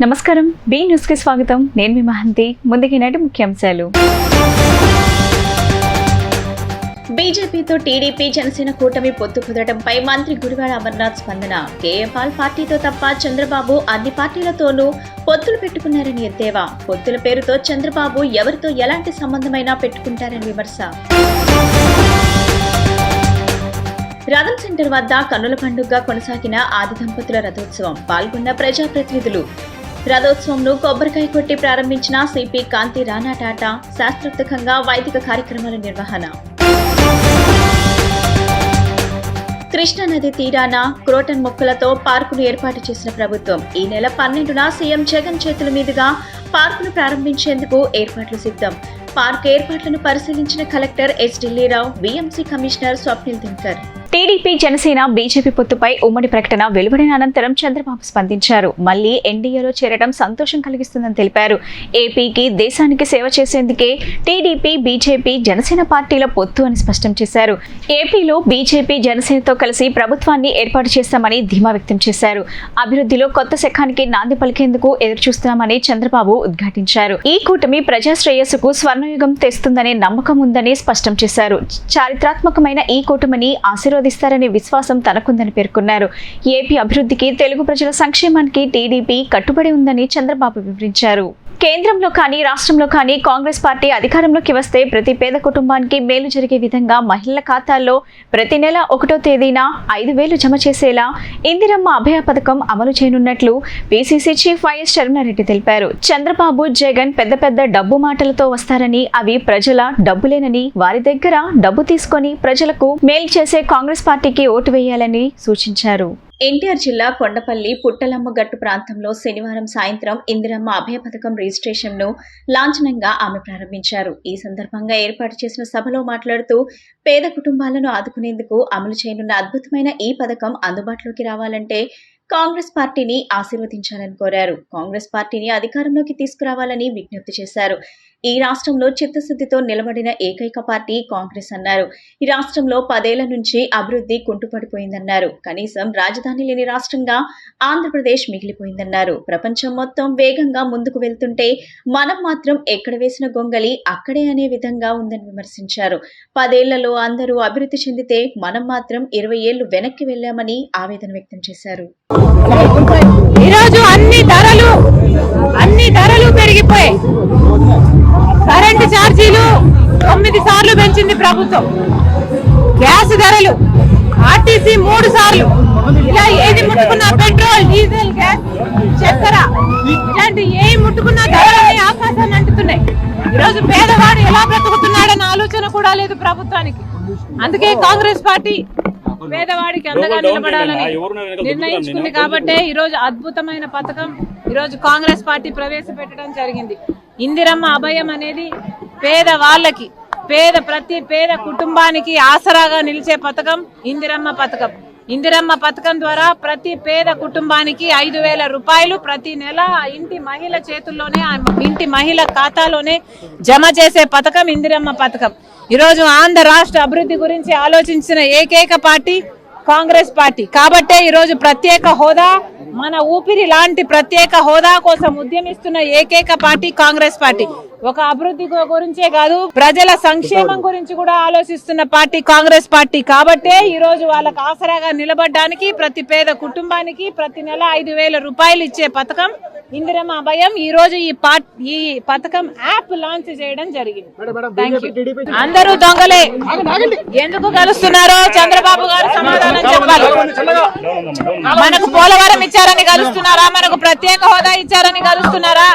నమస్కారం, B news కి స్వాగతం. నేను మీ మహంతి. ముందుకి నాటి ముఖ్యాంశాలు. బీజేపీతో టీడీపీ జనసేన కూటమి పొత్తు కుదరడంపై మంత్రి గుడివాడ అమర్నాథ్ స్పందన. కేఏపాల్ పార్టీతో తప్ప చంద్రబాబు అన్ని పార్టీలతోనూ పొత్తులు పెట్టుకున్నారని ఎద్దేవా. పొత్తుల పేరుతో చంద్రబాబు ఎవరితో ఎలాంటి సంబంధమైనా పెట్టుకుంటారని విమర్శ. రథం సెంటర్ వద్ద కన్నుల పండుగగా కొనసాగిన ఆది దంపతుల రథోత్సవం. పాల్గొన్న ప్రజాప్రతినిధులు. రథోత్సవంను కొబ్బరికాయ కొట్టి ప్రారంభించిన సిపి కాంతి రాణా టాటా. శాస్త్రోక్తంగా వైదిక కార్యక్రమాల నిర్వహణ. కృష్ణానది తీరాన క్రోటన్ మొక్కలతో పార్కును ఏర్పాటు చేసిన ప్రభుత్వం. ఈ నెల 12న సీఎం జగన్ చేతుల మీదుగా పార్కును ప్రారంభించేందుకు ఏర్పాట్లు సిద్ధం. పార్క్ ఏర్పాట్లను పరిశీలించిన collector S Dilli Rao, BMC commissioner Swapnil Dinakar. TDP Janasena BJP పొత్తుపై ఉమ్మడి ప్రకటన వెలువడిన అనంతరం చంద్రబాబు స్పందించారు. మళ్లీ ఎన్డీఏలో చేరడం సంతోషం కలిగిస్తుందని తెలిపారు. ఏపీకి, దేశానికి సేవ చేసేందుకే టీడీపీ, బీజేపీ, జనసేన పార్టీల పొత్తు అని స్పష్టం చేశారు. ఏపీలో బీజేపీ, జనసేనతో కలిసి ప్రభుత్వాన్ని ఏర్పాటు చేస్తామని ధీమా వ్యక్తం చేశారు. అభివృద్ధిలో కొత్త శకానికి నాంది పలికేందుకు ఎదురుచూస్తున్నామని చంద్రబాబు ఉద్ఘాటించారు. ఈ కూటమి ప్రజాశ్రేయస్సుకు స్వర్ణయుగం తెస్తుందనే నమ్మకం ఉందని స్పష్టం చేశారు. చారిత్రాత్మకమైన ఈ కూటమిని ఆశీర్వదిస్తారనే విశ్వాసం తనకుందని పేర్కొన్నారు. ఏపీ అభివృద్ధికి, తెలుగు ప్రజల సంక్షేమానికి టీడీపీ కట్టుబడి ఉందని చంద్రబాబు వివరించారు. కేంద్రంలో కానీ, రాష్ట్రంలో కానీ కాంగ్రెస్ పార్టీ అధికారంలోకి వస్తే ప్రతి పేద కుటుంబానికి మేలు జరిగే విధంగా మహిళల ఖాతాల్లో ప్రతి నెల 1వ తేదీన 5,000 జమ చేసేలా ఇందిరమ్మ అభయ పథకం అమలు చేయనున్నట్లు పీసీసీ చీఫ్ వైఎస్ శర్మలారెడ్డి తెలిపారు. చంద్రబాబు, జగన్ పెద్ద పెద్ద డబ్బు మాటలతో వస్తారని, అవి ప్రజల డబ్బులేనని, వారి దగ్గర డబ్బు తీసుకొని ప్రజలకు మేలు చేసే కాంగ్రెస్ పార్టీకి ఓటు వేయాలని సూచించారు. ఎన్టీఆర్ జిల్లా కొండపల్లి పుట్టలమ్మగట్టు ప్రాంతంలో శనివారం సాయంత్రం ఇందిరమ్మ అభయ పథకం రిజిస్ట్రేషన్ ను లాంఛనంగా ఆమె ప్రారంభించారు. ఈ సందర్భంగా ఏర్పాటు చేసిన సభలో మాట్లాడుతూ, పేద కుటుంబాలను ఆదుకునేందుకు అమలు చేయనున్న అద్భుతమైన ఈ పథకం అందుబాటులోకి రావాలంటే కాంగ్రెస్ పార్టీని ఆశీర్వదించాలని కోరారు. కాంగ్రెస్ పార్టీని అధికారంలోకి తీసుకురావాలని విజ్ఞప్తి చేశారు. ఈ రాష్ట్రంలో చిత్తశుద్ధితో నిలబడిన ఏకైక పార్టీ కాంగ్రెస్ అన్నారు. ఈ రాష్ట్రంలో 10 ఏళ్ల నుంచి అభివృద్ధి కుంటుపడిపోయిందన్నారు. కనీసం రాజధాని లేని రాష్ట్రంగా ఆంధ్రప్రదేశ్ మిగిలిపోయిందన్నారు. ప్రపంచం మొత్తం వేగంగా ముందుకు వెళ్తుంటే మనం మాత్రం ఎక్కడ వేసిన గొంగలి అక్కడే అనే విధంగా ఉందని విమర్శించారు. 10 ఏళ్లలో అందరూ అభివృద్ధి చెందితే మనం మాత్రం 20 ఏళ్లు వెనక్కి వెళ్లామని ఆవేదన వ్యక్తం చేశారు. ఈరోజు అన్ని ధరలు పెరిగిపోయాయి. కరెంటు ఛార్జీలు 9 సార్లు పెంచింది ప్రభుత్వం. గ్యాస్ ధరలు, ఆర్టీసీ 3 సార్లు. ఇలా ఏది ముట్టుకున్నా, పెట్రోల్, డీజిల్, గ్యాస్, చక్కెర, ఇలాంటి ఏది ముట్టుకున్నా ధరలన్నీ ఆకాశాన్ని అంటుతున్నాయి. ఈరోజు పేదవాడు ఎలా బ్రతుకుతున్నాడన్న ఆలోచన కూడా లేదు ప్రభుత్వానికి. అందుకే కాంగ్రెస్ పార్టీ పేదవాడికి అండగా నిలబడాలని నిర్ణయించుకుంది. కాబట్టే ఈరోజు అద్భుతమైన పథకం ఈరోజు కాంగ్రెస్ పార్టీ ప్రవేశపెట్టడం జరిగింది. ఇందిరమ్మ అభయం అనేది పేదవాళ్ళకి, ప్రతి పేద కుటుంబానికి ఆసరాగా నిలిచే పథకం ఇందిరమ్మ పథకం. ఇందిరమ్మ పథకం ద్వారా ప్రతి పేద కుటుంబానికి 5,000 రూపాయలు ప్రతి నెల ఇంటి మహిళ చేతుల్లోనే, ఇంటి మహిళ ఖాతాలోనే జమ చేసే పథకం ఇందిరమ్మ పథకం. ఈరోజు ఆంధ్ర రాష్ట్ర అభివృద్ధి గురించి ఆలోచించిన ఏకైక పార్టీ కాంగ్రెస్ పార్టీ. కాబట్టే ఈరోజు ప్రత్యేక హోదా, మన ఊపిరి లాంటి ప్రత్యేక హోదా కోసం ఉద్యమిస్తున్న ఏకైక పార్టీ కాంగ్రెస్ పార్టీ. ఒక అభివృద్ధి గురించే కాదు, ప్రజల సంక్షేమం గురించి కూడా ఆలోచిస్తున్న పార్టీ కాంగ్రెస్ పార్టీ. కాబట్టే ఈ రోజు వాళ్ళకు ఆసరాగా నిలబడడానికి ప్రతి పేద కుటుంబానికి ప్రతి నెల 5,000 రూపాయలు ఇచ్చే పథకం ఇందిరమ్మ అభయం. ఈ రోజు ఈ పథకం యాప్ లాంచ్ చేయడం జరిగింది. అందరూ దొంగలే, ఎందుకు కలుస్తున్నారో చంద్రబాబు గారు సమాధానం చెప్పాలి. మనకు పోలవరం ఇచ్చారని కలుస్తున్నారా? మనకు ప్రత్యేక హోదా ఇచ్చారని కలుస్తున్నారా?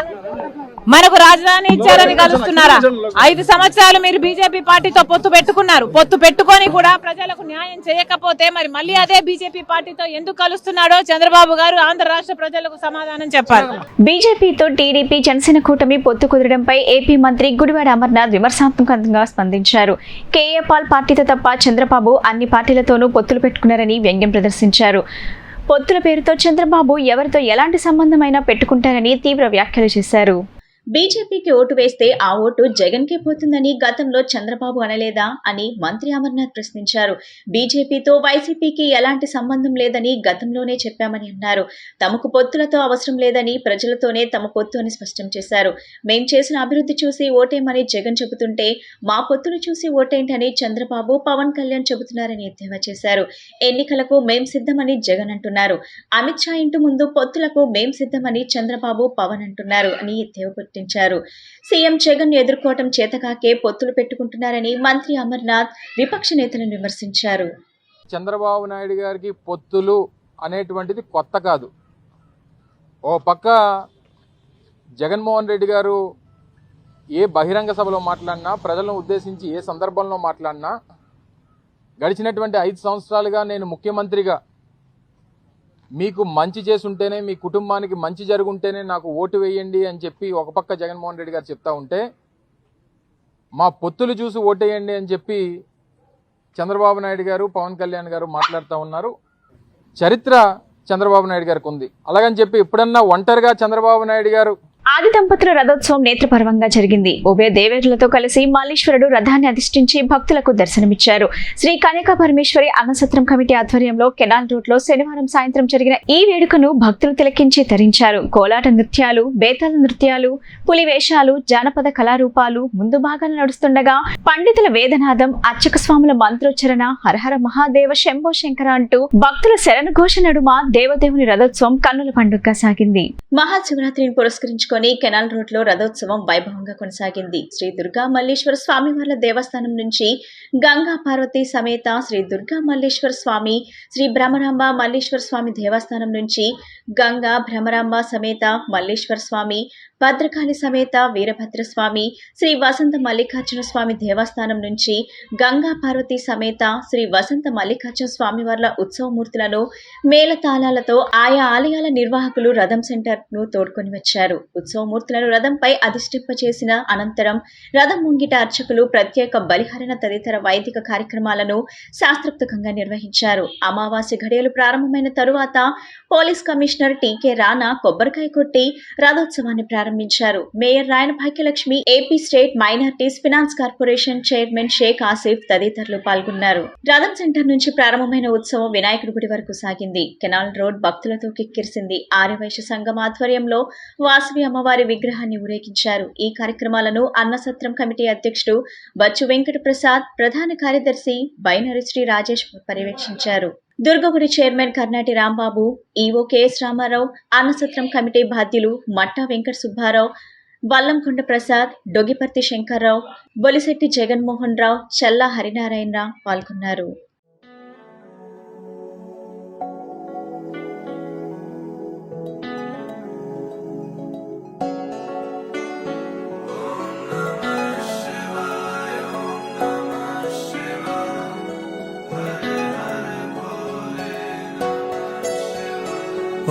మనకు రాజధాని ఇచ్చారని కలుస్తున్నారా? 5 సంవత్సరాలు మీరు బీజేపీ పార్టీతో పొత్తు పెట్టుకున్నారు. పొత్తు పెట్టుకొని కూడా ప్రజలకు న్యాయం చేయకపోతే మరి మళ్ళీ అదే బీజేపీ పార్టీతో ఎందుకు కలుస్తున్నాడో చంద్రబాబు గారు ఆంధ్ర రాష్ట్ర ప్రజలకు సమాధానం చెప్పాలి. బీజేపీతో టీడీపీ, జనసేన కూటమి పొత్తు కుదరడంపై ఏపీ మంత్రి గుడివాడ అమర్నాథ్ విమర్శనాత్మకంగా స్పందించారు. కేఏపాల్ పార్టీతో తప్ప చంద్రబాబు అన్ని పార్టీలతోనూ పొత్తులు పెట్టుకున్నారని వ్యంగ్యం ప్రదర్శించారు. పొత్తుల పేరుతో చంద్రబాబు ఎవరితో ఎలాంటి సంబంధమైనా పెట్టుకుంటారని తీవ్ర వ్యాఖ్యలు చేశారు. బీజేపీకి ఓటు వేస్తే ఆ ఓటు జగన్కే పోతుందని గతంలో చంద్రబాబు అనలేదా అని మంత్రి అమర్నాథ్ ప్రశ్నించారు. బీజేపీతో వైసీపీకి ఎలాంటి సంబంధం లేదని గతంలోనే చెప్పామని అన్నారు. తమకు పొత్తులతో అవసరం లేదని ప్రజలతోనే తమ పొత్తు అని స్పష్టం చేశారు. మేం చేసిన అభివృద్ధి చూసి ఓటేమని జగన్ చెబుతుంటే మా పొత్తును చూసి ఓటేంటని చంద్రబాబు, పవన్ కళ్యాణ్ చెబుతున్నారని ఎద్దేవా చేశారు. ఎన్నికలకు మేం సిద్ధమని జగన్ అంటున్నారు. అమిత్ షా ఇంటి ముందు పొత్తులకు మేం సిద్ధమని చంద్రబాబు, పవన్ అంటున్నారు అని ఎద్దేవా పుట్టించారు. సీఎం జగన్ ఎదుర్కోవటం చేతకాకే పొత్తులు పెట్టుకుంటున్నారని మంత్రి అమర్నాథ్ విపక్ష నేతలను విమర్శించారు. చంద్రబాబు నాయుడు గారికి పొత్తులు అనేటువంటిది కొత్త కాదు. ఓ పక్క జగన్మోహన్ రెడ్డి గారు ఏ బహిరంగ సభలో మాట్లాడినా, ప్రజలను ఉద్దేశించి ఏ సందర్భంలో మాట్లాడినా, గడిచినటువంటి 5 సంవత్సరాలుగా నేను ముఖ్యమంత్రిగా మీకు మంచి చేసుంటేనే, మీ కుటుంబానికి మంచి జరుగుంటేనే నాకు ఓటు వేయండి అని చెప్పి ఒక పక్క జగన్మోహన్ రెడ్డి గారు చెప్తా ఉంటే, మా పొత్తులు చూసి ఓటేయండి అని చెప్పి చంద్రబాబు నాయుడు గారు, పవన్ కళ్యాణ్ గారు మాట్లాడుతూ ఉన్నారు. చరిత్ర చంద్రబాబు నాయుడు గారికి ఉంది. అలాగని చెప్పి ఎప్పుడన్నా ఒంటరిగా చంద్రబాబు నాయుడు గారు ఆది దంపతుల రథోత్సవం నేత్రపర్వంగా జరిగింది. ఉభయ దేవేరులతో కలిసి మల్లీశ్వరుడు రథాన్ని అధిష్ఠించి భక్తులకు దర్శనమిచ్చారు. శ్రీ కన్యకా పరమేశ్వరి అన్నసత్రం కమిటీ ఆధ్వర్యంలో కెనాల్ రోడ్ లో శనివారం సాయంత్రం జరిగిన ఈ వేడుకను భక్తులు తిలకించి తరించారు. కోలాట నృత్యాలు, బేతాళ నృత్యాలు, పులి వేషాలు, జానపద కళారూపాలు ముందు భాగాన నడుస్తుండగా పండితుల వేదనాదం, అర్చక స్వాముల మంత్రోచ్చరణ, హరహర మహాదేవ శంభో శంకర అంటూ భక్తుల శరణఘోష నడుమ దేవదేవుని రథోత్సవం కన్నుల పండుగగా సాగింది. మహాశివరాత్రిని పురస్కరించుకొని కెనాల్ రోడ్ లో రథోత్సవం వైభవంగా కొనసాగింది. శ్రీ దుర్గా మల్లేశ్వర స్వామివార్ల దేవస్థానం నుంచి గంగా పార్వతీ సమేత శ్రీ దుర్గా మల్లేశ్వర స్వామి, శ్రీ భ్రమరాంబ మల్లేశ్వర స్వామి దేవస్థానం నుంచి గంగా భ్రమరాంబ సమేత మల్లేశ్వర స్వామి, భద్రకాళి సమేత వీరభద్ర స్వామి, శ్రీ వసంత మల్లికార్జున స్వామి దేవస్థానం నుంచి గంగా పార్వతీ సమేత శ్రీ వసంత మల్లికార్జున స్వామి వార్ల ఉత్సవమూర్తులను మేళతాళాలతో ఆయా ఆలయాల నిర్వాహకులు రథం సెంటర్ ను తోడ్కొని వచ్చారు. ఉత్సవమూర్తులను రథంపై అధిష్ఠింపచేసిన అనంతరం రథం ముంగిట అర్చకులు ప్రత్యేక బలిహరణ తదితర వైదిక కార్యక్రమాలను శాస్త్రోక్తంగా నిర్వహించారు. అమావాస్య ఘడియలు ప్రారంభమైన తరువాత పోలీస్ కమిషనర్ టీకే రాణా కొబ్బరికాయ కొట్టి రథోత్సవాన్ని ప్రారంభించారు. Mayor Rayana Bhagyalakshmi, AP state minorities finance corporation chairman Sheikh Asif తదితరులు పాల్గొన్నారు. రథం సెంటర్ నుంచి ప్రారంభమైన ఉత్సవం వినాయకుడి గుడి వరకు సాగింది. కెనాల్ రోడ్ భక్తులతో కిక్కిరిసింది. ఆర్యవైశ్య సంఘం ఆధ్వర్యంలో వాసవి అమ్మవారి విగ్రహాన్ని ఊరేగించారు. ఈ కార్యక్రమాలను అన్నసత్రం కమిటీ అధ్యక్షుడు బచ్చు వెంకట ప్రసాద్, ప్రధాన కార్యదర్శి బైనరి శ్రీ రాజేష్ పర్యవేక్షించారు. దుర్గగుడి chairman Karnati Rambabu, EO KS Rama Rao, అన్నసత్రం కమిటీ బాధ్యులు మట్టా వెంకట సుబ్బారావు, వల్లంకొండ ప్రసాద్, డొగిపర్తి శంకర్రావు, బొలిశెట్టి జగన్మోహన్ రావు, చల్లా హరినారాయణరావు పాల్గొన్నారు.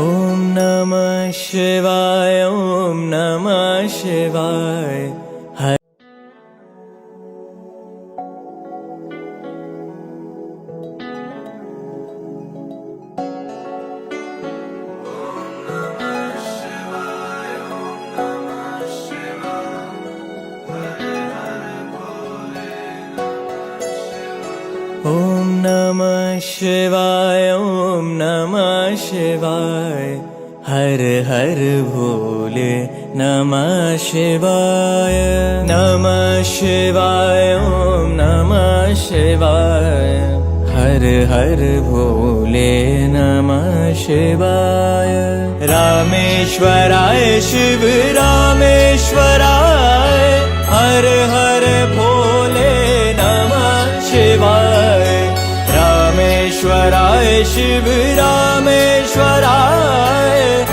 Om Namah Shivaya, Om Namah Shivaya. Om Namah Shivaya, Om Namah Shivaya. Har Har Bhole Namah Shivaya. Namah Shivaya, Om Namah Shivaya. Har Har Bhole Namah Shivaya. Rameshwaraya Shiv Rameshwaraya. Har Har Bhole Namah Shivaya. Rameshwaraya Shiv Rameshwaraya.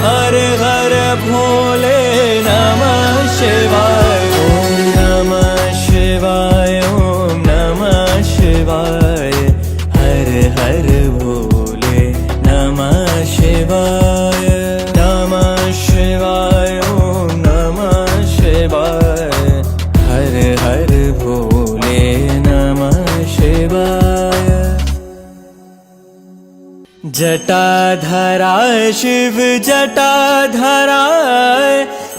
Har Har Bhole Namah Shivaya. Om Namah Shivaya, Om Namah Shivaya. Har Har Bhole Namah Shivaya. Namah Shivaya, Om Namah Shivaya. Har Har Bhole Namah Shivaya. जटाधराय Shiv जटाधराय.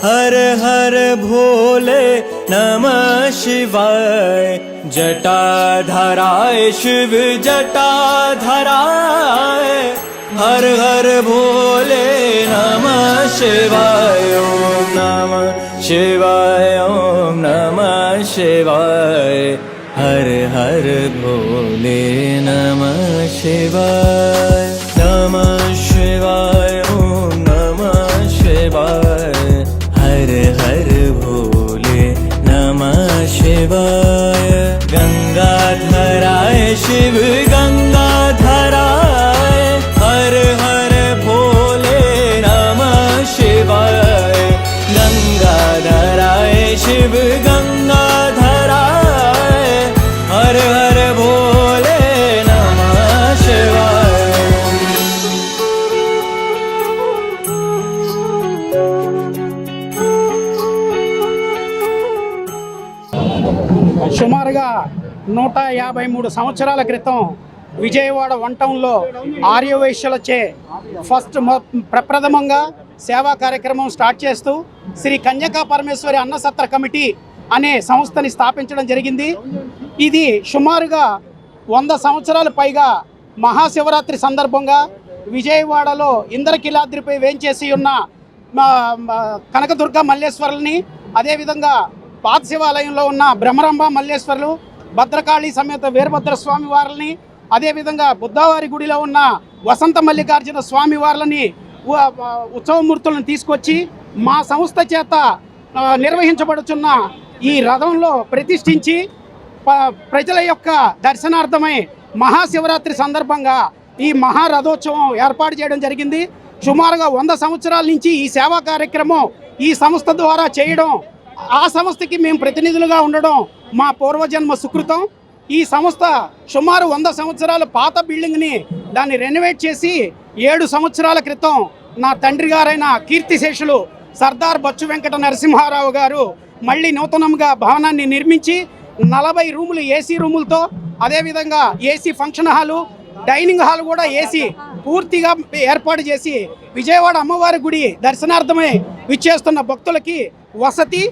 हर हर भोले नमः शिवाय जटाधराय शिव जटाधराय हर हर भोले नमः शिवाय ओम नमः शिवाय ओम नमः शिवाय हर हर भोले नमः शिवाय ओम नमः शिवाय हर हर भोले नमः शिवाय गंगाधराय शिव गंगाधराय हर हर भोले नमः शिवाय गंगाधराय शिव गंगाधराय हर हर भोले नमः शिवाय సుమారుగా 153 సంవత్సరాల క్రితం విజయవాడ వన్ టౌన్లో ఆర్యవైశ్యులచే ప్రప్రథమంగా సేవా కార్యక్రమం స్టార్ట్ చేస్తూ శ్రీ కన్యకా పరమేశ్వరి అన్నసత్ర కమిటీ అనే సంస్థని స్థాపించడం జరిగింది. ఇది సుమారుగా 100 సంవత్సరాల పైగా మహాశివరాత్రి సందర్భంగా విజయవాడలో ఇంద్రకీలాద్రిపై వేంచేసి ఉన్న కనకదుర్గ మల్లేశ్వరుల్ని, అదేవిధంగా పాత శివాలయంలో ఉన్న బ్రహ్మరంభ మల్లేశ్వరులు, భద్రకాళి సమేత వీరభద్ర స్వామి వారిని, అదేవిధంగా బుద్ధవారి గుడిలో ఉన్న వసంత మల్లికార్జున స్వామి వారిని ఉత్సవమూర్తులను తీసుకొచ్చి మా సంస్థ చేత నిర్వహించబడుచున్న ఈ రథంలో ప్రతిష్ఠించి ప్రజల యొక్క దర్శనార్థమై మహాశివరాత్రి సందర్భంగా ఈ మహారథోత్సవం ఏర్పాటు చేయడం జరిగింది. సుమారుగా 100 సంవత్సరాల నుంచి ఈ సేవా కార్యక్రమం ఈ సంస్థ ద్వారా చేయడం, ఆ సంస్థకి మేము ప్రతినిధులుగా ఉండడం మా పూర్వజన్మ సుకృతం. ఈ సంస్థ సుమారు 100 సంవత్సరాల పాత బిల్డింగ్ని దాన్ని రెనోవేట్ చేసి 7 సంవత్సరాల క్రితం నా తండ్రి గారైన కీర్తిశేషులు సర్దార్ బచ్చు వెంకట నరసింహారావు గారు మళ్ళీ నూతనంగా భవనాన్ని నిర్మించి 40 రూములు ఏసీ రూములతో, అదేవిధంగా AC function hall, dining hall కూడా ఏసీ పూర్తిగా ఏర్పాటు చేసి విజయవాడ అమ్మవారి గుడి దర్శనార్థమై విచ్చేస్తున్న భక్తులకి వసతి,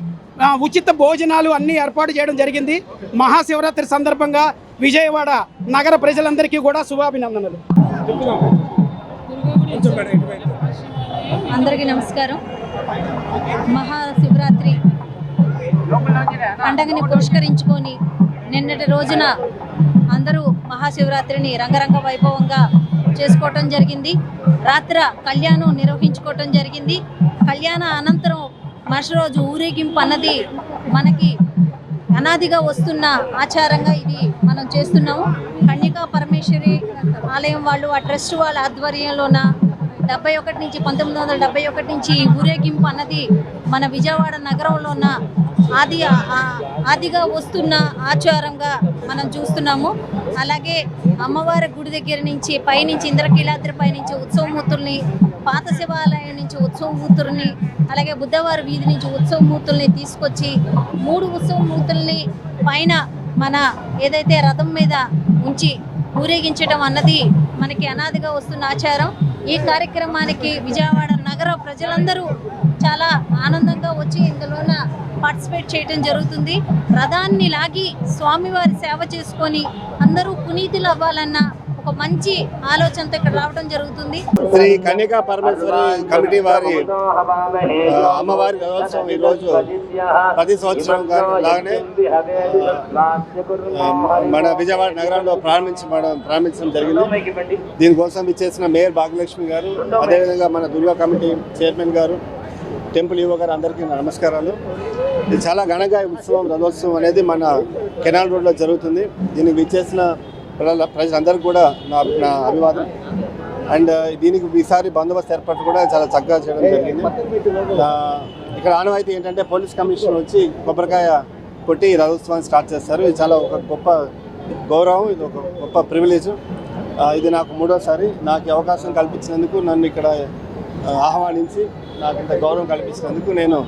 ఉచిత భోజనాలు అన్నీ ఏర్పాటు చేయడం జరిగింది. మహాశివరాత్రి సందర్భంగా విజయవాడ నగర ప్రజలందరికీ కూడా శుభాభినందనలు. అందరికీ నమస్కారం. మహాశివరాత్రి పండగని పురస్కరించుకొని నిన్నటి రోజున అందరూ మహాశివరాత్రిని రంగరంగ వైభవంగా చేసుకోవటం జరిగింది. రాత్ర కళ్యాణం నిర్వహించుకోవటం జరిగింది. కళ్యాణ అనంతరం మరుసటి రోజు ఊరేగింపు అన్నది మనకి అనాదిగా వస్తున్న ఆచారంగా ఇది మనం చేస్తున్నాము. కన్యకా పరమేశ్వరి ఆలయం వాళ్ళు, ఆ ట్రస్ట్ వాళ్ళ ఆధ్వర్యంలోన 1971 నుంచి ఊరేగింపు అన్నది మన విజయవాడ నగరంలో ఉన్న ఆదిగా వస్తున్న ఆచారంగా మనం చూస్తున్నాము. అలాగే అమ్మవారి గుడి దగ్గర నుంచి పైనుంచి ఇంద్రకీలాద్రి పైనుంచి ఉత్సవమూర్తుల్ని, పాత శివాలయం నుంచి ఉత్సవమూర్తుల్ని, అలాగే బుద్ధవారి వీధి నుంచి ఉత్సవమూర్తుల్ని తీసుకొచ్చి 3 ఉత్సవమూర్తుల్ని పైన మన ఏదైతే రథం మీద ఉంచి ఊరేగించడం అన్నది మనకి అనాదిగా వస్తున్న ఆచారం. ఈ కార్యక్రమానికి విజయవాడ నగర ప్రజలందరూ చాలా ఆనందంగా వచ్చి ఇందులోన పార్టిసిపేట్ చేయడం జరుగుతుంది. రథాన్ని లాగి స్వామివారి సేవ చేసుకొని అందరూ పునీతులు అవ్వాలన్న ఒక మంచి ఆలోచనతో ఇక్కడ రావడం జరుగుతుంది. శ్రీ కన్యకా పరమేశ్వరి కమిటీ వారి అమ్మవారి రథోత్సవం ఈరోజు ప్రతి సంవత్సరం లాగానే మన విజయవాడ నగరంలో ప్రారంభించడం జరిగింది. దీనికోసం ఇచ్చేసిన మేయర్ భాగ్యలక్ష్మి గారు, అదేవిధంగా మన దుర్గా కమిటీ చైర్మన్ గారు, టెంపుల్ ఈవో గారు, అందరికీ నమస్కారాలు. ఇది చాలా ఘనంగా ఉత్సవం, రథోత్సవం అనేది మన కెనాల్ రోడ్లో జరుగుతుంది. దీనికి విచ్చేసిన ప్రజలందరికీ కూడా నా అభివాదం. అండ్ దీనికి ఈసారి బందోబస్తు ఏర్పాటు కూడా చాలా చక్కగా చేయడం జరిగింది. ఇక్కడ ఆనవాయితీ ఏంటంటే పోలీస్ కమిషన్ వచ్చి కొబ్బరికాయ కొట్టి రథోత్సవాన్ని స్టార్ట్ చేస్తారు. ఇది చాలా ఒక గొప్ప గౌరవం, ఇది ఒక గొప్ప ప్రివిలేజ్. ఇది నాకు 3వసారి. నాకు అవకాశం కల్పించినందుకు, నన్ను ఇక్కడ ఆహ్వానించి నాకు ఇంత గౌరవం కల్పించినందుకు నేను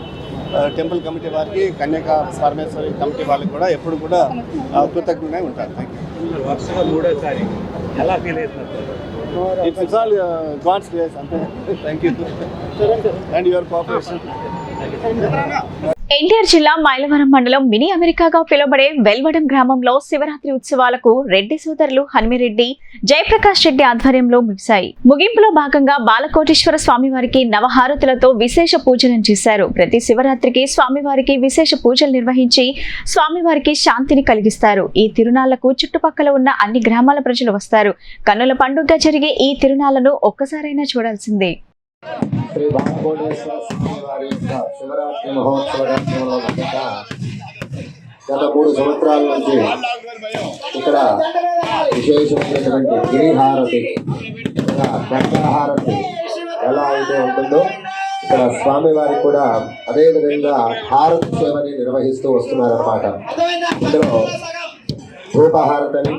టెంపుల్ కమిటీ వారికి, కన్యకా పరమేశ్వరి కమిటీ వాళ్ళకి కూడా ఎప్పుడు కూడా కృతజ్ఞుడై ఉంటాను. Thank you. వర్షంలో 3వసారి ఎలా ఫీల్ అవుతున్నారు? It's all God's grace. అంతే. Thank you and your cooperation. NTR జిల్లా మైలవరం మండలం మినీ అమెరికాగా పిలువబడే వెల్వడం గ్రామంలో శివరాత్రి ఉత్సవాలకు రెడ్డి సోదరులు హనుమిరెడ్డి జయప్రకాష్ రెడ్డి ఆధ్వర్యంలో ముగిశాయి. ముగింపులో భాగంగా బాలకోటేశ్వర స్వామివారికి నవహారతులతో విశేష పూజలను చేశారు. ప్రతి శివరాత్రికి స్వామివారికి విశేష పూజలు నిర్వహించి స్వామివారికి శాంతిని కలిగిస్తారు. ఈ తిరునాళ్లకు చుట్టుపక్కల ఉన్న అన్ని గ్రామాల ప్రజలు వస్తారు. కన్నుల పండుగ జరిగే ఈ తిరునాళ్లను ఒక్కసారైనా చూడాల్సిందే. శ్రీ బాలకోటేశ్వర స్వామి వారి యొక్క శివరాత్రి మహోత్సవ కార్యక్రమంలో భాగంగా గత 3 సంవత్సరాల నుంచి ఇక్కడ విశేషమైనటువంటి గిరిహారతి గంగాహారతి ఎలా అయితే ఉంటుందో ఇక్కడ స్వామివారికి కూడా అదే విధంగా హారతి సేవని నిర్వహిస్తూ వస్తున్నారన్నమాట. ఇందులో ధూపహారతని,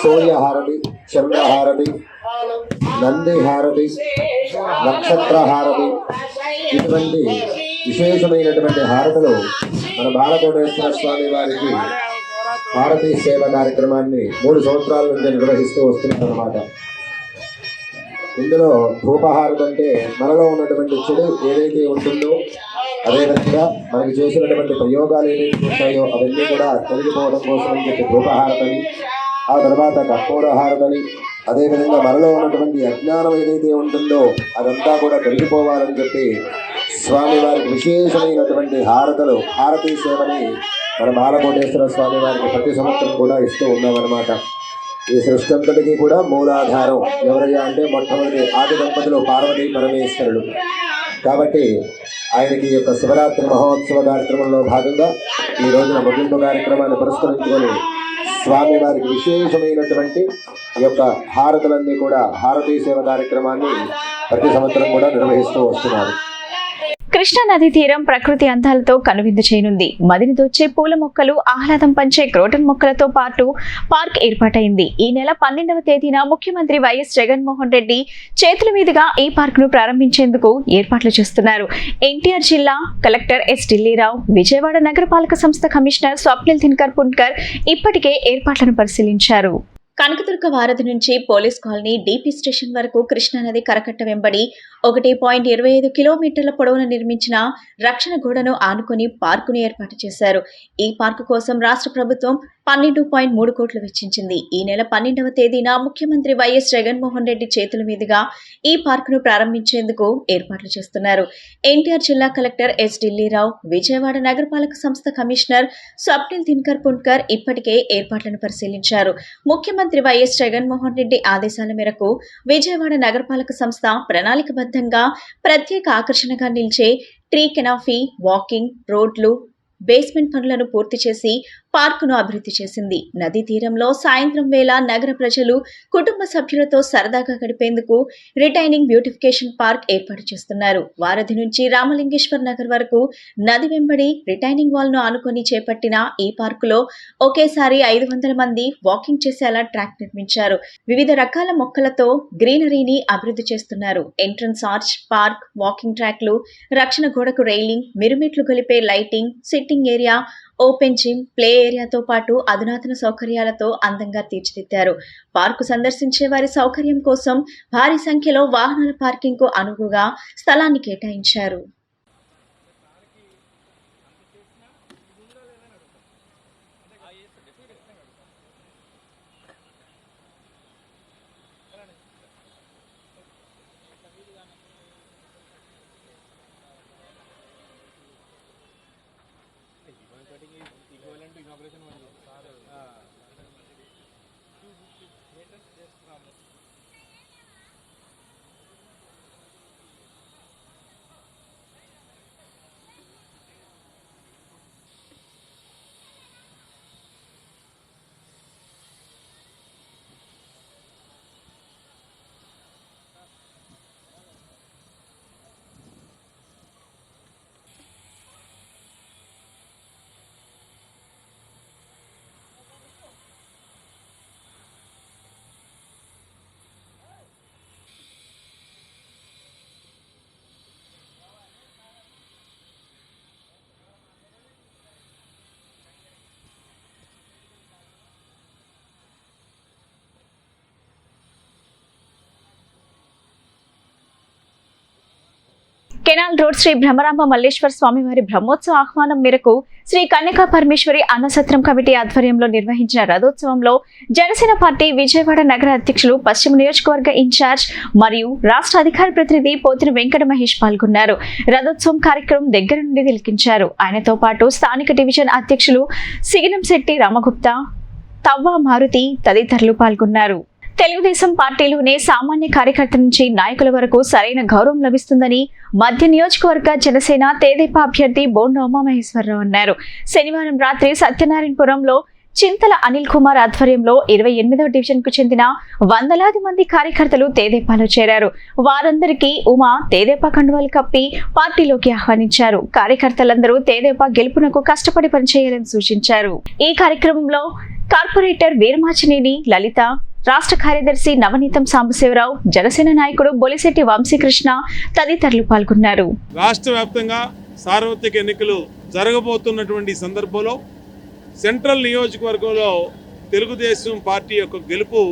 సూర్యహారతి, చంద్రహారతి, నంది హారతి, నక్షత్ర హారతి, ఇటువంటి విశేషమైనటువంటి హారతులు మన బాలకోటేశ్వర స్వామి వారికి హారతి సేవ కార్యక్రమాన్ని 3 సంవత్సరాల నుంచి నిర్వహిస్తూ వస్తున్నారన్నమాట. ఇందులో ధూపహారతి అంటే మనలో ఉన్నటువంటి చెడు ఏదైతే ఉంటుందో అదేవిధంగా మనకి చేసినటువంటి ప్రయోగాలు ఏదైతే ఉంటాయో అవన్నీ కూడా తొలగిపోవడం కోసం అని చెప్పి ధూపహారతని, ఆ తర్వాత కర్పూరహారతని, అదేవిధంగా మనలో ఉన్నటువంటి అజ్ఞానం ఏదైతే ఉంటుందో అదంతా కూడా తొలగిపోవాలని చెప్పి స్వామివారికి విశేషమైనటువంటి హారతి సేవని మన బాలకోటేశ్వర స్వామి వారికి ప్రతి సంవత్సరం కూడా ఇస్తూ ఉన్నామన్నమాట. ఈ సృష్టి అంతటికీ కూడా మూలాధారం ఎవరయ్యా అంటే మొట్టమొదటి ఆది దంపతులు పార్వతీ పరమేశ్వరుడు. కాబట్టి ఆయనకి యొక్క శివరాత్రి మహోత్సవ కార్యక్రమంలో భాగంగా ఈ రోజున ముగింపు కార్యక్రమాన్ని పురస్కరించుకొని స్వామి వారికి విశేషమైనటువంటి ఈ యొక్క హారతులన్నీ కూడా హారతీ సేవ కార్యక్రమాన్ని ప్రతి సంవత్సరం కూడా నిర్వహిస్తూ వస్తున్నారు. కృష్ణా నదీ తీరం ప్రకృతి అందాలతో కనువిందు చేయనుంది. మదిని దోచే పూల మొక్కలు, ఆహ్లాదం పంచే క్రోటన్ మొక్కలతో పాటు పార్క్ ఏర్పాటైంది. ఈ నెల 12వ తేదీన ముఖ్యమంత్రి వైఎస్ జగన్మోహన్ రెడ్డి చేతుల మీదుగా ఈ పార్క్ ను ప్రారంభించేందుకు ఏర్పాట్లు చేస్తున్నారు. ఎన్టీఆర్ జిల్లా కలెక్టర్ ఎస్ ఢిల్లీరావు, విజయవాడ నగరపాలక సంస్థ కమిషనర్ స్వప్నిల్ దినకర్ పున్కర్ ఇప్పటికే ఏర్పాట్లను పరిశీలించారు. కనకదుర్గ వారధి నుంచి పోలీస్ కాలనీ డీపీ స్టేషన్ వరకు కృష్ణానది కరకట్ట వెంబడి 1.25 కిలోమీటర్ల పొడవున నిర్మించిన రక్షణ గోడను ఆనుకొని పార్కును ఏర్పాటు చేశారు. ఈ పార్కు కోసం రాష్ట్ర ప్రభుత్వం 12.3 కోట్లు వెచ్చించింది. ఈ నెల 12వ తేదీన ముఖ్యమంత్రి వైఎస్ జగన్మోహన్ రెడ్డి చేతుల మీదుగా ఈ పార్కును ప్రారంభించేందుకు ఏర్పాట్లు చేస్తున్నారు. ఎన్టీఆర్ జిల్లా కలెక్టర్ ఎస్ ఢిల్లీరావు, విజయవాడ నగరపాలక సంస్థ కమిషనర్ స్వప్నిల్ దినకర్ పున్కర్ ఇప్పటికే ఏర్పాట్లను పరిశీలించారు. ముఖ్యమంత్రి వైఎస్ జగన్మోహన్ రెడ్డి ఆదేశాల మేరకు విజయవాడ నగరపాలక సంస్థ ప్రణాళికబద్ధంగా ప్రత్యేక ఆకర్షణగా నిలిచే ట్రీ కెనాఫీ, వాకింగ్ రోడ్లు, బేస్మెంట్ పనులను పూర్తి చేసి పార్కును అభివృద్ధి చేసింది. నదీ తీరంలో సాయంత్రం వేళ నగర ప్రజలు కుటుంబ సభ్యులతో సరదాగా గడిపేందుకు రిటైనింగ్ బ్యూటిఫికేషన్ పార్క్ ఏర్పాటు చేస్తున్నారు. వారధి నుంచి రామలింగేశ్వర్ నగర్ వరకు నది వెంబడి రిటైనింగ్ వాల్ ను ఆనుకొని చేపట్టిన ఈ పార్కులో ఒకేసారి 500 మంది వాకింగ్ చేసేలా ట్రాక్ నిర్మించారు. వివిధ రకాల మొక్కలతో గ్రీనరీని అభివృద్ధి చేస్తున్నారు. ఎంట్రన్స్ ఆర్చ్, పార్క్, వాకింగ్ ట్రాక్లు, రక్షణ గోడకు రైలింగ్, మిరుమిట్లు గొలిపే lighting, sitting area, open gym, play ఏరియాతో పాటు అధునాతన సౌకర్యాలతో అందంగా తీర్చిదిద్దారు. పార్కు సందర్శించే వారి సౌకర్యం కోసం భారీ సంఖ్యలో వాహనాల పార్కింగ్ కు అనువుగా స్థలాన్ని కేటాయించారు. కెనాల్ రోడ్ శ్రీ బ్రహ్మరాంబ మల్లేశ్వర స్వామివారి బ్రహ్మోత్సవ ఆహ్వానం మేరకు శ్రీ కన్యకా పరమేశ్వరి అన్నసత్రం కమిటీ ఆధ్వర్యంలో నిర్వహించిన రథోత్సవంలో జనసేన పార్టీ విజయవాడ నగర అధ్యక్షులు పశ్చిమ నియోజకవర్గ ఇన్ఛార్జ్ మరియు రాష్ట్ర అధికార ప్రతినిధి పోతిన వెంకట మహేష్ పాల్గొన్నారు. రథోత్సవం కార్యక్రమం దగ్గర నుండి తిలకించారు. ఆయనతో పాటు స్థానిక డివిజన్ అధ్యక్షులు సిగినంశెట్టి రామగుప్తా, తవ్వా మారుతి తదితరులు పాల్గొన్నారు. తెలుగుదేశం పార్టీలోనే సామాన్య కార్యకర్త నుంచి నాయకుల వరకు సరైన గౌరవం లభిస్తుందని మధ్య నియోజకవర్గ జనసేన తెదేపా అభ్యర్థి బోండా ఉమామహేశ్వరరావు అన్నారు. శనివారం రాత్రి సత్యనారాయణపురంలో చింతల అనిల్ కుమార్ ఆధ్వర్యంలో 28వ డివిజన్ కు చెందిన వందలాది మంది కార్యకర్తలు తెదేపాలో చేరారు. వారందరికీ ఉమా తెదేపా కండువాలు కప్పి పార్టీలోకి ఆహ్వానించారు. కార్యకర్తలందరూ తెదేపా గెలుపునకు కష్టపడి పనిచేయాలని సూచించారు. ఈ కార్యక్రమంలో కార్పొరేటర్ వీరమాచినేని లలిత, రాష్ట్ర కార్యదర్శి నవనీతం సాంబశివరావు, జనసేన నాయకుడు బొలిశెట్టి వంశీకృష్ణ తదితరులు పాల్గొన్నారు. రాష్ట్ర వ్యాప్తంగా సార్వత్రిక ఎన్నికలు జరగబోతున్నటువంటి సందర్భంలో సెంట్రల్ నియోజకవర్గంలో తెలుగుదేశం పార్టీ యొక్క గెలుపు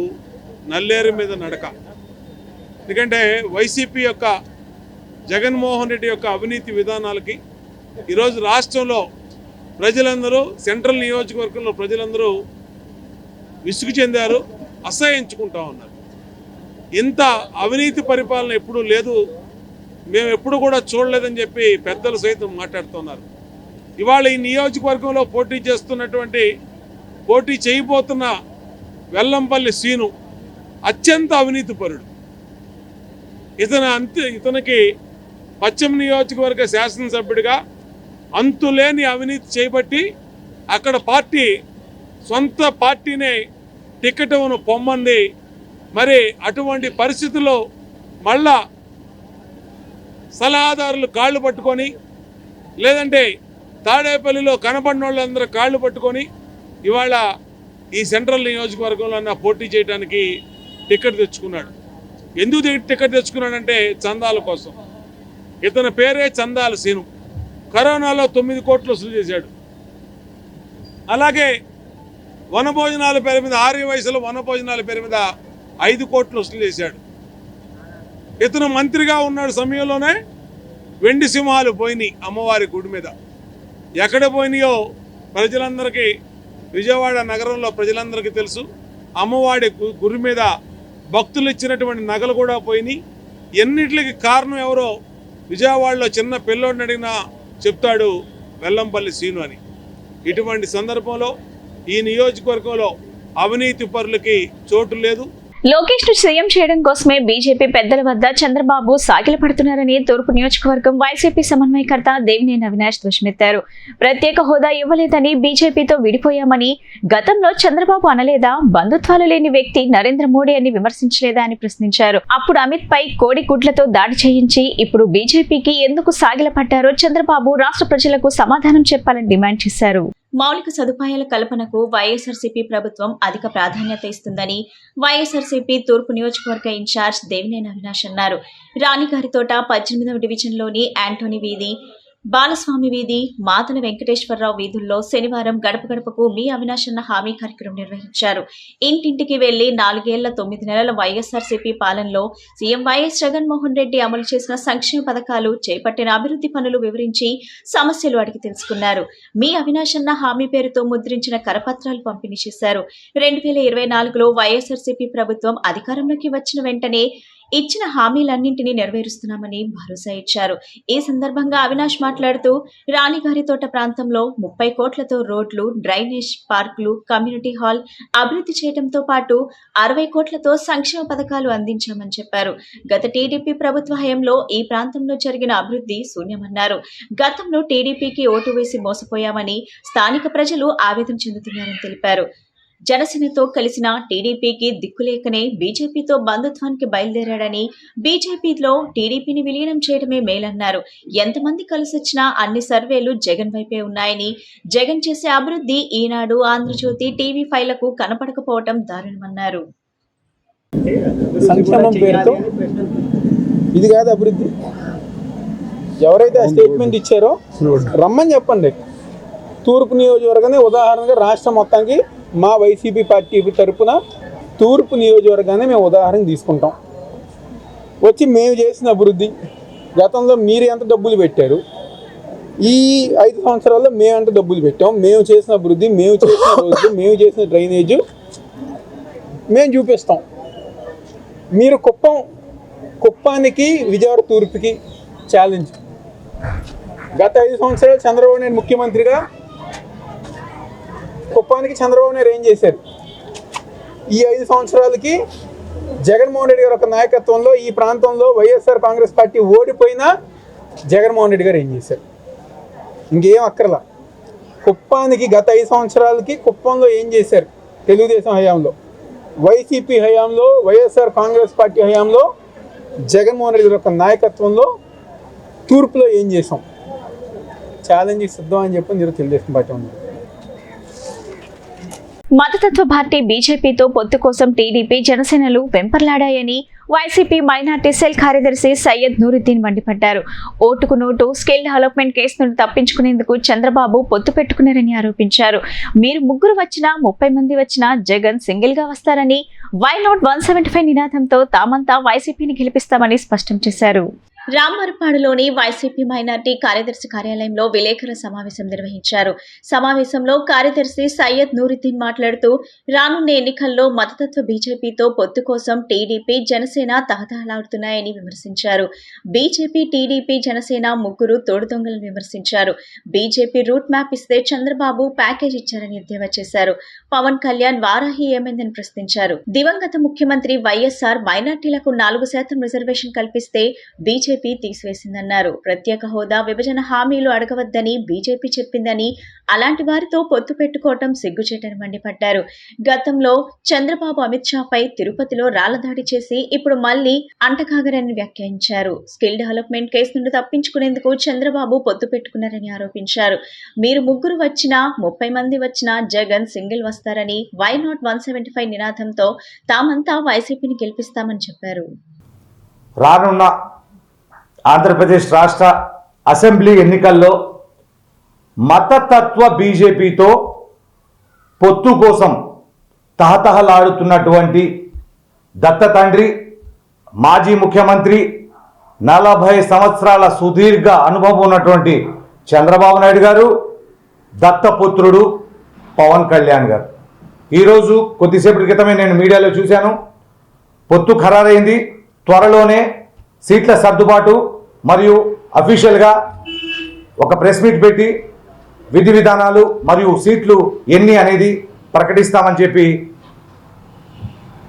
నల్లేరు మీద నడక. ఎందుకంటే వైసీపీ యొక్క జగన్మోహన్ రెడ్డి యొక్క అవినీతి విధానాలకి ఈరోజు రాష్ట్రంలో ప్రజలందరూ, సెంట్రల్ నియోజకవర్గంలో ప్రజలందరూ విసుగు చెందారు, అసహ్యించుకుంటా ఉన్నారు. ఇంత అవినీతి పరిపాలన ఎప్పుడూ లేదు, మేము ఎప్పుడు కూడా చూడలేదని చెప్పి పెద్దలు సైతం మాట్లాడుతున్నారు. ఇవాళ ఈ నియోజకవర్గంలో పోటీ చేయబోతున్న వెల్లంపల్లి శ్రీను అత్యంత అవినీతిపరుడు. ఇతనికి పశ్చిమ నియోజకవర్గ శాసనసభ్యుడిగా అంతులేని అవినీతి చేయబట్టి అక్కడ సొంత పార్టీనే టికెట్ను పొమ్మంది. మరి అటువంటి పరిస్థితుల్లో మళ్ళా సలహాదారులు కాళ్ళు పట్టుకొని, లేదంటే తాడేపల్లిలో కనబడిన వాళ్ళందరూ కాళ్ళు పట్టుకొని ఇవాళ ఈ సెంట్రల్ నియోజకవర్గంలో పోటీ చేయడానికి టికెట్ తెచ్చుకున్నాడు. ఎందుకు టికెట్ తెచ్చుకున్నాడంటే చందాల కోసం. ఇతని పేరే చందాల సీను. కరోనాలో 9 కోట్లు వసూలు చేశాడు. అలాగే వనభోజనాల పేరు మీద, ఆర్య వయసులో వనభోజనాల పేరు మీద 5 కోట్లు వసూలు చేశాడు. ఇతను మంత్రిగా ఉన్న సమయంలోనే వెండి సింహాలు పోయినాయి అమ్మవారి గుడి మీద. ఎక్కడ పోయినాయో ప్రజలందరికీ, విజయవాడ నగరంలో ప్రజలందరికీ తెలుసు. అమ్మవారి గుడి మీద భక్తులు ఇచ్చినటువంటి నగలు కూడా పోయినాయి. ఎన్నిటికి కారణం ఎవరో విజయవాడలో చిన్న పిల్లోడిని అడిగినా చెప్తాడు వెల్లంపల్లి శ్రీను అని. ఇటువంటి సందర్భంలో ఈ నియోజకవర్గంలో అవినీతి పరులకి చోటు లేదు. లోకేష్ ను సీఎం చేయడం కోసమే బీజేపీ పెద్దల వద్ద చంద్రబాబు సాగిల పడుతున్నారని తూర్పు నియోజకవర్గం వైసీపీ సమన్వయకర్త దేవినేని అవినాష్ ధ్వజమెత్తారు. ప్రత్యేక హోదా ఇవ్వలేదని, బీజేపీతో విడిపోయామని గతంలో చంద్రబాబు అనలేదా? బంధుత్వాలు లేని వ్యక్తి నరేంద్ర మోడీ అని విమర్శించలేదా అని ప్రశ్నించారు. అప్పుడు అమిత్ పై కోడి గుడ్లతో దాడి చేయించి ఇప్పుడు బీజేపీకి ఎందుకు సాగిల పడ్డారో చంద్రబాబు రాష్ట్ర ప్రజలకు సమాధానం చెప్పాలని డిమాండ్ చేశారు. మౌలిక సదుపాయాల కల్పనకు వైఎస్ఆర్సీపీ ప్రభుత్వం అధిక ప్రాధాన్యత ఇస్తుందని వైఎస్ఆర్సీపీ తూర్పు నియోజకవర్గ ఇన్ఛార్జ్ దేవినేని అవినాష్ అన్నారు. రాణిగారితోట 18వ డివిజన్లోని యాంటోనీ వీధి, బాలస్వామి వీధి, మాతల వెంకటేశ్వరరావు వీధుల్లో శనివారం గడప గడపకు మీ అవినాష్ అన్న హామీ కార్యక్రమం నిర్వహించారు. ఇంటింటికి వెళ్లి 4 ఏళ్ల 9 నెలల వైఎస్ఆర్సీపీ పాలనలో సీఎం వైఎస్ జగన్మోహన్ రెడ్డి అమలు చేసిన సంక్షేమ పథకాలు, చేపట్టిన అభివృద్ధి పనులు వివరించి సమస్యలు అడిగి తెలుసుకున్నారు. మీ అవినాష్ అన్న హామీ పేరుతో ముద్రించిన కరపత్రాలు పంపిణీ చేశారు. 2024లో వైఎస్ఆర్సీపీ ప్రభుత్వం అధికారంలోకి వచ్చిన వెంటనే ఇచ్చిన హామీలన్నింటినీ నెరవేరుస్తున్నామని భరోసా ఇచ్చారు. ఈ సందర్భంగా అవినాష్ మాట్లాడుతూ రాణిగారితోట ప్రాంతంలో 30 కోట్లతో రోడ్లు, డ్రైనేజ్, పార్కులు, కమ్యూనిటీ హాల్ అభివృద్ధి చేయడంతో పాటు 60 కోట్లతో సంక్షేమ పథకాలు అందించామని చెప్పారు. గత టీడీపీ ప్రభుత్వ హయాంలో ఈ ప్రాంతంలో జరిగిన అభివృద్ధి శూన్యమన్నారు. గతంలో టీడీపీకి ఓటు వేసి మోసపోయామని స్థానిక ప్రజలు ఆవేదన చెందుతున్నారని తెలిపారు. జనసేనతో కలిసిన టీడీపీకి దిక్కులేకనే బీజేపీతో బంధుత్వానికి బయలుదేరాడని, బీజేపీలో టీడీపీని విలీనం చేయడమే మేలన్నారు. ఎంతమంది కలిసొచ్చినా అన్ని సర్వేలు జగన్ వైపే ఉన్నాయని, జగన్ చేసే అభివృద్ధి ఈనాడు, ఆంధ్రజ్యోతి, టీవీ ఫైళ్లకు కనపడకపోవడం దారుణమన్నారు. సంక్షేమం పేరుతో ఇది కాదు అభివృద్ధి. ఎవరైతే ఆ స్టేట్మెంట్ ఇచ్చారో రమ్మని చెప్పండి. తూర్పు నియోజకవర్గాన్ని ఉదాహరణగా రాష్ట్రం మొత్తానికి మా వైసీపీ పార్టీ తరఫున తూర్పు నియోజకవర్గాన్ని మేము ఉదాహరణ తీసుకుంటాం. వచ్చి మేము చేసిన అభివృద్ధి, గతంలో మీరు ఎంత డబ్బులు పెట్టారు, ఈ 5 సంవత్సరాల్లో మేము ఎంత డబ్బులు పెట్టాం, మేము చేసిన అభివృద్ధి, మేము చేసిన రోడ్లు, మేము చేసిన డ్రైనేజ్ మేము చూపిస్తాం. మీరు కుప్పానికి విజయవాడ తూర్పుకి ఛాలెంజ్. గత 5 సంవత్సరాలు చంద్రబాబు నాయుడు ముఖ్యమంత్రిగా కుప్పానికి చంద్రబాబు నాయుడు ఏం చేశారు? ఈ 5 సంవత్సరాలకి జగన్మోహన్ రెడ్డి గారి ఒక నాయకత్వంలో ఈ ప్రాంతంలో వైఎస్ఆర్ కాంగ్రెస్ పార్టీ ఓడిపోయినా జగన్మోహన్ రెడ్డి గారు ఏం చేశారు? ఇంకేం అక్కర్లా. కుప్పానికి గత 5 సంవత్సరాలకి కుప్పంలో ఏం చేశారు? తెలుగుదేశం హయాంలో, వైసీపీ హయాంలో, వైఎస్ఆర్ కాంగ్రెస్ పార్టీ హయాంలో, జగన్మోహన్ రెడ్డి గారి యొక్క నాయకత్వంలో తూర్పులో ఏం చేసాం? ఛాలెంజ్ సిద్ధం అని చెప్పి మీరు తెలుగుదేశం పార్టీ ఉంది. మతతత్వ పార్టీ బీజేపీతో పొత్తు కోసం టీడీపీ జనసేనలు వెంపర్లాడాయని వైసీపీ మైనార్టీ సెల్ కార్యదర్శి సయ్యద్ నూరుద్దీన్ మండిపడ్డారు. ఓటుకు నోటు స్కిల్ డెవలప్మెంట్ కేసు నుండి తప్పించుకునేందుకు చంద్రబాబు పొత్తు పెట్టుకున్నారని ఆరోపించారు. మీరు 3 వచ్చినా 30 మంది వచ్చినా జగన్ సింగిల్ గా వస్తారని, వై నాట్ 175 నినాదంతో తామంతా వైసీపీని గెలిపిస్తామని స్పష్టం చేశారు. రామవరపాడులోని వైసీపీ మైనార్టీ కార్యదర్శి కార్యాలయంలో విలేకరుల సమావేశం నిర్వహించారు. సమావేశంలో కార్యదర్శి సయ్యద్ నూరుద్దీన్ మాట్లాడుతూ రానున్న ఎన్నికల్లో మతతత్వ బీజేపీతో పొత్తు కోసం టీడీపీ జనసేన తహతహలాడుతున్నాయని విమర్శించారు. బీజేపీ టీడీపీ జనసేన ముగ్గురు తోడుదొంగలను విమర్శించారు. బీజేపీ రూట్ మ్యాప్ ఇస్తే చంద్రబాబు ప్యాకేజ్ ఇచ్చారని ఎద్దేవా చేశారు. పవన్ కళ్యాణ్ వారాహి ఏమైందని ప్రశ్నించారు. దివంగత ముఖ్యమంత్రి వైఎస్ఆర్ మైనార్టీలకు 4% రిజర్వేషన్ కల్పిస్తే బీజేపీ తీసివేసిందన్నారు. ప్రత్యేక హోదా, విభజన హామీలు అడగవద్దని బీజేపీ చెప్పిందని, అలాంటి వారితో పొత్తు పెట్టుకోవటం సిగ్గుచేటని మండిపడ్డారు. గతంలో చంద్రబాబు అమిత్ షాపై తిరుపతిలో రాళ్లదాడి చేసి ఇప్పుడు మళ్లీ అంటకాగరని వ్యాఖ్యానించారు. స్కిల్ డెవలప్మెంట్ కేసు నుండి తప్పించుకునేందుకు చంద్రబాబు పొత్తు పెట్టుకున్నారని ఆరోపించారు. మీరు 3 వచ్చినా 30 మంది వచ్చినా జగన్ సింగిల్ వస్తారని, వై నాట్ 175 నినాదంతో తామంతా వైసీపీని గెలిపిస్తామని చెప్పారు. రానున్న ఆంధ్రప్రదేశ్ రాష్ట్ర అసెంబ్లీ ఎన్నికల్లో మతతత్వ బీజేపీతో పొత్తు కోసం తహతహలాడుతున్నటువంటి దత్త తండ్రి, మాజీ ముఖ్యమంత్రి, 40 సంవత్సరాల సుదీర్ఘ అనుభవం ఉన్నటువంటి చంద్రబాబు నాయుడు గారు, దత్తపుత్రుడు పవన్ కళ్యాణ్ గారు. ఈరోజు కొద్దిసేపటి క్రితమే నేను మీడియాలో చూశాను, పొత్తు ఖరారైంది. త్వరలోనే సీట్ల సర్దుబాటు మరియు అఫీషియల్గా ఒక ప్రెస్ మీట్ పెట్టి విధి విధానాలు మరియు సీట్లు ఎన్ని అనేది ప్రకటిస్తామని చెప్పి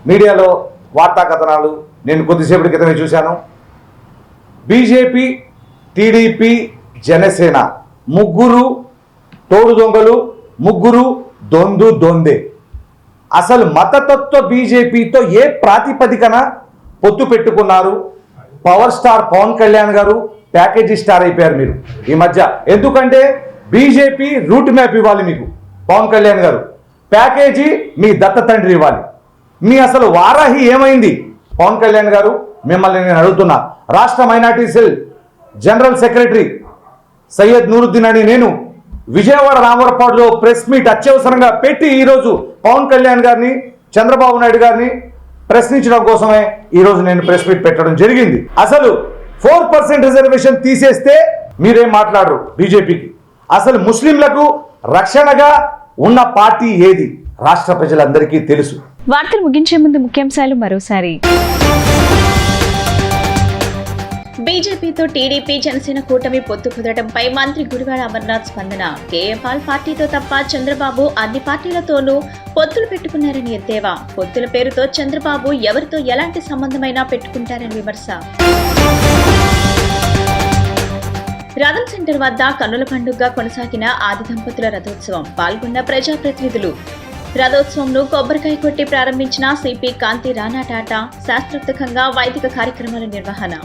మీడియాలో వార్తా కథనాలు నేను కొద్దిసేపటి క్రితమే చూశాను. బీజేపీ, టీడీపీ, జనసేన ముగ్గురు తోడు దొంగలు, ముగ్గురు దొందే. అసలు మతతత్వ బీజేపీతో ఏ ప్రాతిపదికన పొత్తు పెట్టుకున్నారు? పవర్ స్టార్ పవన్ కళ్యాణ్ గారు ప్యాకేజీ స్టార్ అయిపోయారు మీరు ఈ మధ్య. ఎందుకంటే బీజేపీ రూట్ మ్యాప్ ఇవ్వాలి మీకు, పవన్ కళ్యాణ్ గారు ప్యాకేజీ మీ దత్త తండ్రి ఇవ్వాలి. మీ అసలు వారాహి ఏమైంది పవన్ కళ్యాణ్ గారు? మిమ్మల్ని నేను అడుగుతున్నా. రాష్ట్ర minority cell general secretary Syed Nooruddin అని నేను విజయవాడ రామవరపాడులో ప్రెస్ మీట్ అత్యవసరంగా పెట్టి ఈరోజు పవన్ కళ్యాణ్ గారిని, చంద్రబాబు నాయుడు గారిని ప్రశ్నించడం కోసమే ఈరోజు నేను ప్రెస్ మీట్ పెట్టడం జరిగింది. అసలు 4% రిజర్వేషన్ తీసేస్తే మీరేం మాట్లాడరు బీజేపీకి? అసలు ముస్లింలకు రక్షణగా ఉన్న పార్టీ ఏది? రాష్ట్ర ప్రజలందరికీ తెలుసు. వార్తలు ముగించే ముందు ముఖ్యాంశాలు మరోసారి. బీజేపీతో టీడీపీ జనసేన కూటమి పొత్తు కుదరడంపై మంత్రి గుడివాడ అమర్నాథ్ స్పందన. కేఏపాల్ పార్టీతో తప్ప చంద్రబాబు అన్ని పార్టీలతోనూ పొత్తులు పెట్టుకున్నారని ఎద్దేవా. పొత్తుల పేరుతో చంద్రబాబు ఎవరితో ఎలాంటి సంబంధమైనా పెట్టుకుంటారని విమర్శ. రథం సెంటర్ వద్ద కన్నుల పండుగగా కొనసాగిన ఆది దంపతుల రథోత్సవం. పాల్గొన్న ప్రజాప్రతినిధులు. రథోత్సవంను కొబ్బరికాయ కొట్టి ప్రారంభించిన సిపి కాంతి రాణా టాటా. శాస్త్రోక్తంగా వైదిక కార్యక్రమాల నిర్వహణ.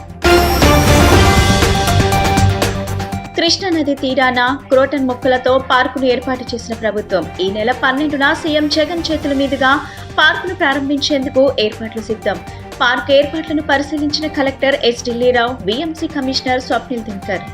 కృష్ణానది తీరాన క్రోటన్ మొక్కలతో పార్కును ఏర్పాటు చేసిన ప్రభుత్వం. ఈ నెల 12న సీఎం జగన్ చేతుల మీదుగా పార్కును ప్రారంభించేందుకు ఏర్పాట్లు సిద్ధం. పార్క్ ఏర్పాట్లను పరిశీలించిన collector S Dilli Rao, BMC commissioner Swapnil Dinakar.